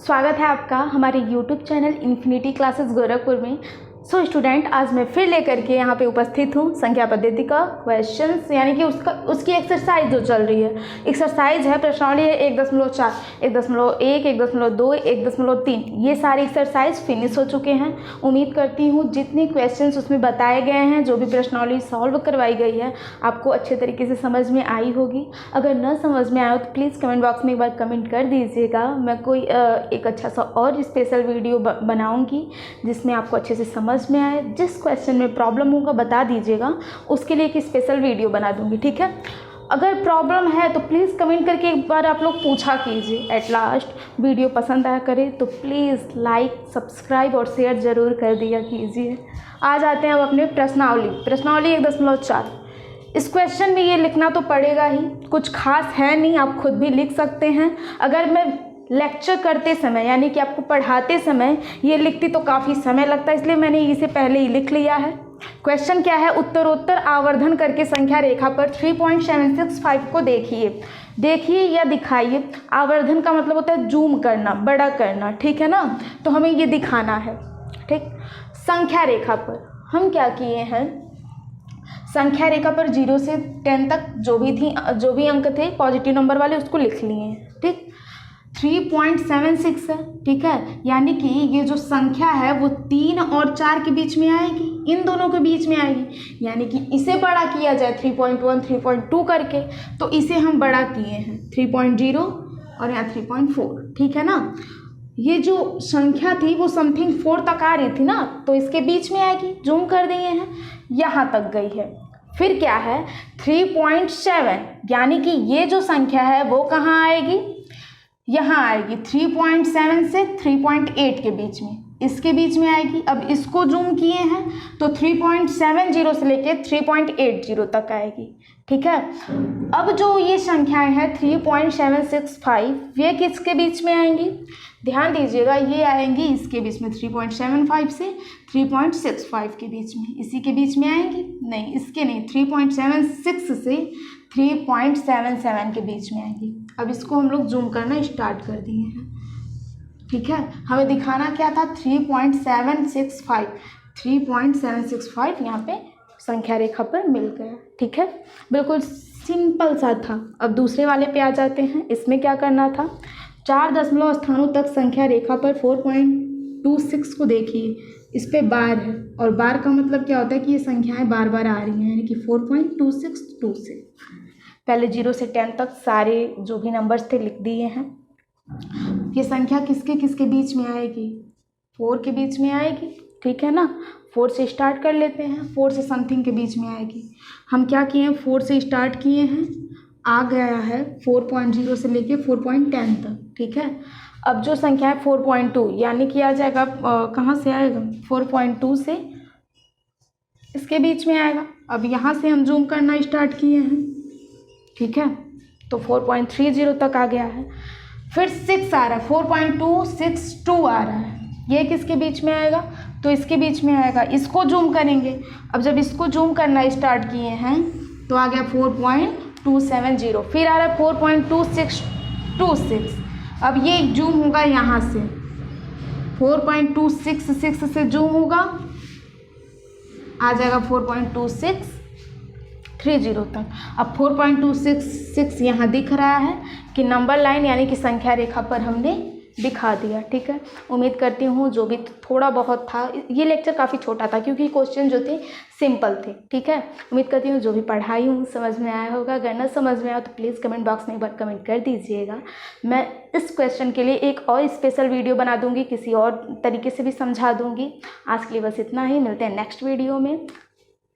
स्वागत है आपका हमारे YouTube channel infinity classes Gorakhpur में। सो स्टूडेंट, आज मैं फिर लेकर के यहाँ पे उपस्थित हूँ संख्या पद्धति का क्वेश्चंस, यानी कि उसकी एक्सरसाइज जो चल रही है। एक्सरसाइज है, प्रश्नावली है 1.4, 1.1, 1.2, 1.3। ये सारे एक्सरसाइज फिनिश हो चुके हैं। उम्मीद करती हूँ जितने क्वेश्चंस उसमें बताए गए हैं, जो भी प्रश्नावली सॉल्व करवाई गई है, आपको अच्छे तरीके से समझ में आई होगी। अगर न समझ में आया हो तो प्लीज़ कमेंट बॉक्स में एक बार कमेंट कर दीजिएगा। मैं कोई एक अच्छा सा और स्पेशल वीडियो बनाऊँगी जिसमें आपको अच्छे से समझ में आए। जिस क्वेश्चन में प्रॉब्लम होगा बता दीजिएगा, उसके लिए एक स्पेशल वीडियो बना दूंगी, ठीक है। अगर प्रॉब्लम है तो प्लीज़ कमेंट करके एक बार आप लोग पूछा कीजिए। एट लास्ट वीडियो पसंद आया करे तो प्लीज़ लाइक, सब्सक्राइब और शेयर ज़रूर कर दिया कीजिए। आ जाते हैं अब अपने प्रश्नावली 1.4। इस क्वेश्चन में ये लिखना तो पड़ेगा ही, कुछ खास है नहीं, आप खुद भी लिख सकते हैं। अगर मैं लेक्चर करते समय यानी कि आपको पढ़ाते समय ये लिखती तो काफ़ी समय लगता है, इसलिए मैंने इसे पहले ही लिख लिया है। क्वेश्चन क्या है? उत्तरोत्तर आवर्धन करके संख्या रेखा पर 3.765 को देखिए या दिखाइए। आवर्धन का मतलब होता है जूम करना, बड़ा करना, ठीक है ना। तो हमें ये दिखाना है, ठीक। संख्या रेखा पर हम क्या किए हैं, संख्या रेखा पर 0 से 10 तक जो भी अंक थे पॉजिटिव नंबर वाले, उसको लिख लिए हैं, ठीक। 3.76 है, ठीक है। यानी कि ये जो संख्या है वो 3 और 4 के बीच में आएगी, इन दोनों के बीच में आएगी। यानी कि इसे बड़ा किया जाए 3.1, 3.2 करके, तो इसे हम बड़ा किए हैं 3.0 और यहाँ 3.4, ठीक है ना। ये जो संख्या थी वो समथिंग 4 तक आ रही थी ना, तो इसके बीच में आएगी, जूम कर दिए हैं, यहाँ तक गई है। फिर क्या है 3.7, यानी कि ये जो संख्या है वो कहाँ आएगी, यहाँ आएगी 3.7 से 3.8 के बीच में, इसके बीच में आएगी। अब इसको जूम किए हैं तो 3.70 से लेके 3.80 तक आएगी, ठीक है। अब जो ये संख्याएं हैं 3.765, ये किसके बीच में आएंगी? ध्यान दीजिएगा, ये आएंगी इसके बीच में 3.75 से 3.65 के बीच में। इसी के बीच में आएंगी? नहीं, इसके नहीं, 3.76 से 3.77 के बीच में आएंगी। अब इसको हम लोग जूम करना स्टार्ट कर दिए हैं, ठीक है। हमें दिखाना क्या था? 3.765 यहाँ पे संख्या रेखा पर मिल गया, ठीक है। बिल्कुल सिंपल सा था। अब दूसरे वाले पे आ जाते हैं। इसमें क्या करना था, 4 दशमलव स्थानों तक संख्या रेखा पर 4.26 को देखिए। इस पे बार है, और बार का मतलब क्या होता है कि ये संख्याएं बार बार आ रही हैं, यानी कि 4.262 पहले 0 से 10 तक सारे जो भी नंबर्स थे लिख दिए हैं। ये संख्या किसके किसके बीच में आएगी? 4 के बीच में आएगी, ठीक है ना। 4 से स्टार्ट कर लेते हैं, 4 से समथिंग के बीच में आएगी। हम क्या किए हैं, 4 से स्टार्ट किए हैं, आ गया है 4.0 से लेके 4.10 तक, ठीक है। अब जो संख्या है 4.2, यानी कि आ जाएगा कहाँ से आएगा, 4.2 से इसके बीच में आएगा। अब यहाँ से हम जूम करना स्टार्ट किए हैं, ठीक है, तो 4.30 तक आ गया है। फिर 6 आ रहा है, 4.262 आ रहा है, ये किसके बीच में आएगा? तो इसके बीच में आएगा। इसको जूम करेंगे। अब जब इसको जूम करना स्टार्ट किए हैं तो आ गया 4.270, फिर आ रहा है 4.2626। अब ये जूम होगा यहाँ से, 4.266 से जूम होगा, आ जाएगा 4.2630 तक। अब 4.266 यहाँ दिख रहा है कि नंबर लाइन यानी कि संख्या रेखा पर हमने दिखा दिया, ठीक है। उम्मीद करती हूँ जो भी थोड़ा बहुत था, ये लेक्चर काफ़ी छोटा था क्योंकि क्वेश्चन जो थे सिंपल थे, ठीक है। उम्मीद करती हूँ जो भी पढ़ाई हूँ समझ में आया होगा। अगर न समझ में आया तो प्लीज़ कमेंट बॉक्स में एक बार कमेंट कर दीजिएगा। मैं इस क्वेश्चन के लिए एक और स्पेशल वीडियो बना दूँगी, किसी और तरीके से भी समझा दूँगी। आज के लिए बस इतना ही, मिलते हैं नेक्स्ट वीडियो में।